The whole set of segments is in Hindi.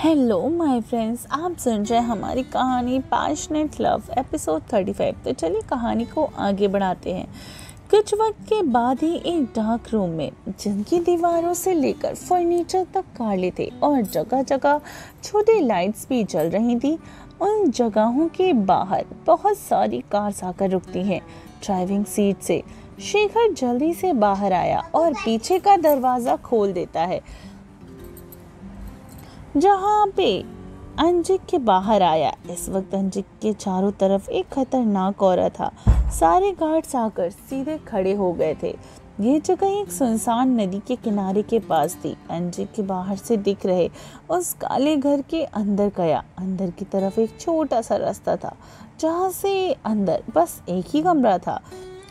हेलो माय फ्रेंड्स, आप सुन रहे हैं हमारी कहानी पैशनेट लव एपिसोड 35। तो चलिए कहानी को आगे बढ़ाते हैं। कुछ वक्त के बाद ही एक डार्क रूम में, जिनकी दीवारों से लेकर फर्नीचर तक काले थे और जगह जगह छोटी लाइट्स भी जल रही थी, उन जगहों के बाहर बहुत सारी कार्स आकर रुकती हैं। ड्राइविंग सीट से शेखर जल्दी से बाहर आया और पीछे का दरवाज़ा खोल देता है, जहाँ पे अंजिक के बाहर आया। इस वक्त अंजिक के चारों तरफ एक खतरनाक औरत था। सारे गार्ड्स आकर सीधे खड़े हो गए थे। ये जगह एक सुनसान नदी के किनारे के पास थी। अंजिक के बाहर से दिख रहे उस काले घर के अंदर गया। अंदर की तरफ एक छोटा सा रास्ता था, जहाँ से अंदर बस एक ही कमरा था।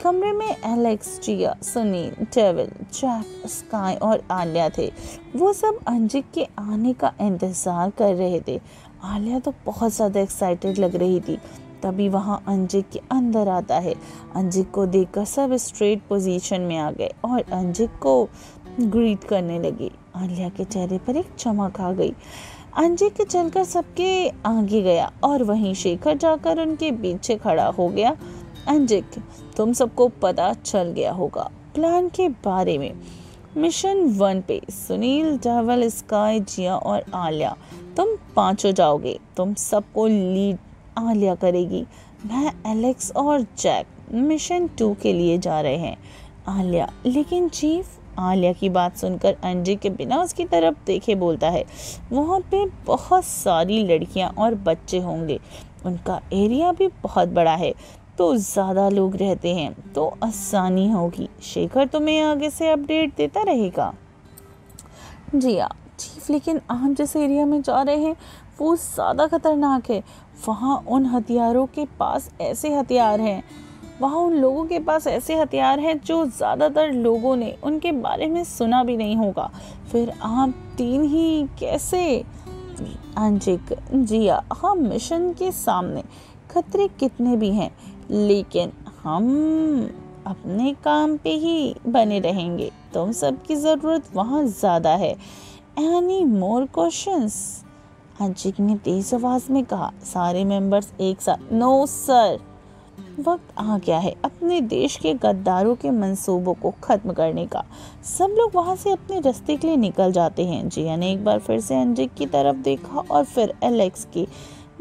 कमरे में एलेक्स, जिया, सुनील, डेविल, जैक, स्काई और आलिया थे। वो सब अंजिक के आने का इंतज़ार कर रहे थे। आलिया तो बहुत ज़्यादा एक्साइटेड लग रही थी। तभी वहाँ अंजिक के अंदर आता है। अंजिक को देखकर सब स्ट्रेट पोजीशन में आ गए और अंजिक को ग्रीट करने लगे। आलिया के चेहरे पर एक चमक आ गई। अंजिक चलकर सबके आगे गया और वहीं शेखर जाकर उनके पीछे खड़ा हो गया। अंजिक, तुम सबको पता चल गया होगा प्लान के बारे में। मिशन 1 पे सुनील, डेविल, स्काई, जिया और आलिया, तुम पांचों जाओगे। तुम सबको लीड आलिया करेगी। मैं, एलेक्स और जैक मिशन 2 के लिए जा रहे हैं। आलिया, लेकिन चीफ। आलिया की बात सुनकर अंजिक के बिना उसकी तरफ देखे बोलता है, वहाँ पे बहुत सारी लड़कियाँ और बच्चे होंगे। उनका एरिया भी बहुत बड़ा है, तो ज़्यादा लोग रहते हैं तो आसानी होगी। शेखर तुम्हें आगे से अपडेट देता रहेगा। जी हाँ चीफ, लेकिन आप जिस एरिया में जा रहे हैं वो ज़्यादा खतरनाक है। वहाँ उन हथियारों के पास ऐसे हथियार हैं, वहाँ उन लोगों के पास ऐसे हथियार हैं जो ज़्यादातर लोगों ने उनके बारे में सुना भी नहीं होगा। फिर आप 3 ही कैसे? अंजिक, जी हाँ, मिशन के सामने खतरे कितने भी हैं, लेकिन हम अपने काम पे ही बने रहेंगे। तुम सबकी ज़रूरत वहाँ ज़्यादा है। Any more questions? अंजिक ने तेज आवाज़ में कहा। सारे मेंबर्स एक साथ, नो सर। वक्त आ गया है अपने देश के गद्दारों के मंसूबों को खत्म करने का। सब लोग वहाँ से अपने रास्ते के लिए निकल जाते हैं। जिया ने एक बार फिर से अंजिक की तरफ देखा और फिर एलेक्स की।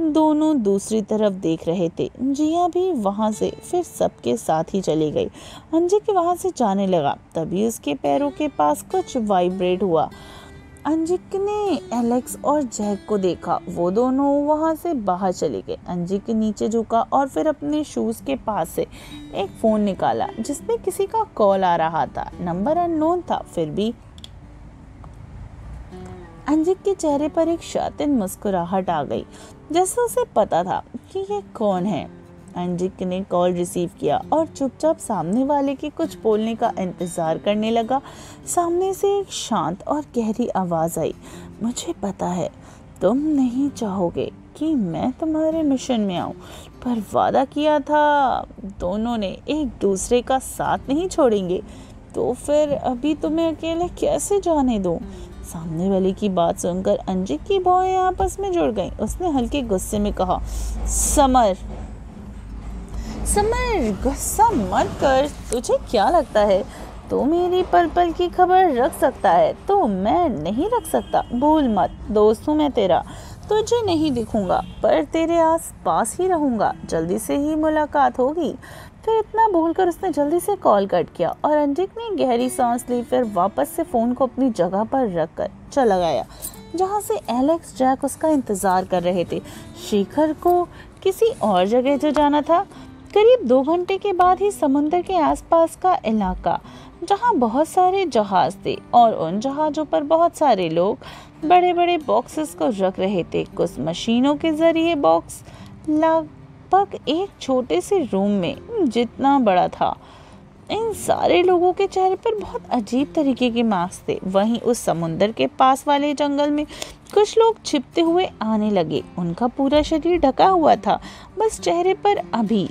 दोनों दूसरी तरफ देख रहे थे। जिया भी वहाँ से फिर सबके साथ ही चली गई। अंजिक वहाँ से जाने लगा, तभी उसके पैरों के पास कुछ वाइब्रेट हुआ। अंजिक ने एलेक्स और जैक को देखा। वो दोनों वहाँ से बाहर चले गए। अंजिक नीचे झुका और फिर अपने शूज के पास से एक फ़ोन निकाला, जिसमें किसी का कॉल आ रहा था। नंबर अननोन था, फिर भी अंजिक के चेहरे पर एक शातिन मुस्कुराहट आ गई, जैसे उसे पता था कि ये कौन है। अंजिक ने कॉल रिसीव किया और चुपचाप सामने वाले के कुछ बोलने का इंतजार करने लगा। सामने से एक शांत और गहरी आवाज़ आई, मुझे पता है तुम नहीं चाहोगे कि मैं तुम्हारे मिशन में आऊँ, पर वादा किया था दोनों ने एक दूसरे का साथ नहीं छोड़ेंगे, तो फिर अभी तुम्हें अकेले कैसे जाने दूँ? सामने वाले की बात सुनकर अंजिक की भौहें आपस में जुड़ गईं। उसने हल्के गुस्से में कहा, समर गुस्सा मत कर। तुझे क्या लगता है तो मेरी पल पल की खबर रख सकता है, तो मैं नहीं रख सकता? भूल मत, दोस्त हूँ मैं तेरा। तुझे नहीं दिखूंगा पर तेरे आस पास ही रहूंगा। जल्दी से ही मुलाकात होगी। फिर इतना बोलकर उसने जल्दी से कॉल कट किया और अंजिक ने गहरी सांस ली। फिर वापस से फ़ोन को अपनी जगह पर रखकर चला गया, जहाँ से एलेक्स, जैक उसका इंतज़ार कर रहे थे। शेखर को किसी और जगह जो जाना था। करीब 2 घंटे के बाद ही समुद्र के आसपास का इलाका, जहाँ बहुत सारे जहाज थे और उन जहाज़ों पर बहुत सारे लोग बड़े बड़े बॉक्सेस को रख रहे थे। कुछ मशीनों के ज़रिए बॉक्स लगभग एक छोटे से रूम में जितना बड़ा था। इन सारे लोगों के चेहरे पर बहुत अजीब तरीके के मास्क थे। वहीं उस समुद्र के पास वाले जंगल में कुछ लोग छिपते हुए आने लगे। उनका पूरा शरीर ढका हुआ था, बस चेहरे पर अभी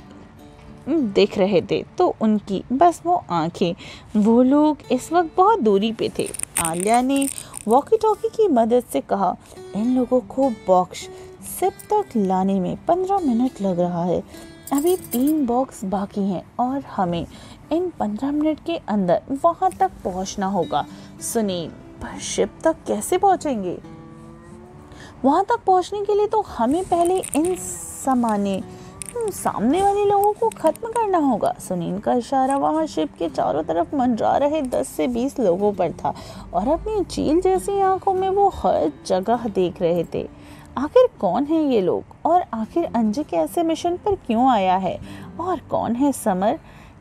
दिख रहे थे तो उनकी बस वो आंखें। वो लोग इस वक्त बहुत दूरी पे थे। आलिया ने वॉकी टॉकी की मदद से कहा, इन लोगों को बॉक्स सिप तक लाने में 15 मिनट लग रहा है। अभी 3 बॉक्स बाकी हैं और हमें इन 15 मिनट के अंदर वहां तक पहुंचना होगा। सुनील, पर शिप तक कैसे पहुंचेंगे? वहां तक पहुंचने के लिए तो हमें पहले इन सामने वाले लोगों को खत्म करना होगा। सुनील का इशारा वहां शिप के चारों तरफ मंडरा रहे 10 से 20 लोगों पर था और अपनी चील जैसी आंखों में वो हर जगह देख रहे थे। आखिर कौन है ये लोग और आखिर अंजिक ऐसे मिशन पर क्यों आया है? और कौन है समर?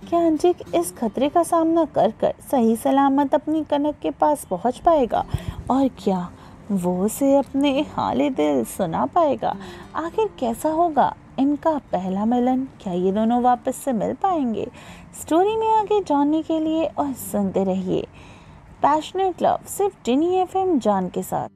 क्या अंजिक इस खतरे का सामना कर कर सही सलामत अपनी कनक के पास पहुंच पाएगा? और क्या वो उसे अपने हाले दिल सुना पाएगा? आखिर कैसा होगा इनका पहला मिलन? क्या ये दोनों वापस से मिल पाएंगे? स्टोरी में आगे जानने के लिए और सुनते रहिए पैशनेट लव सिर्फ टिनी FM जान के साथ।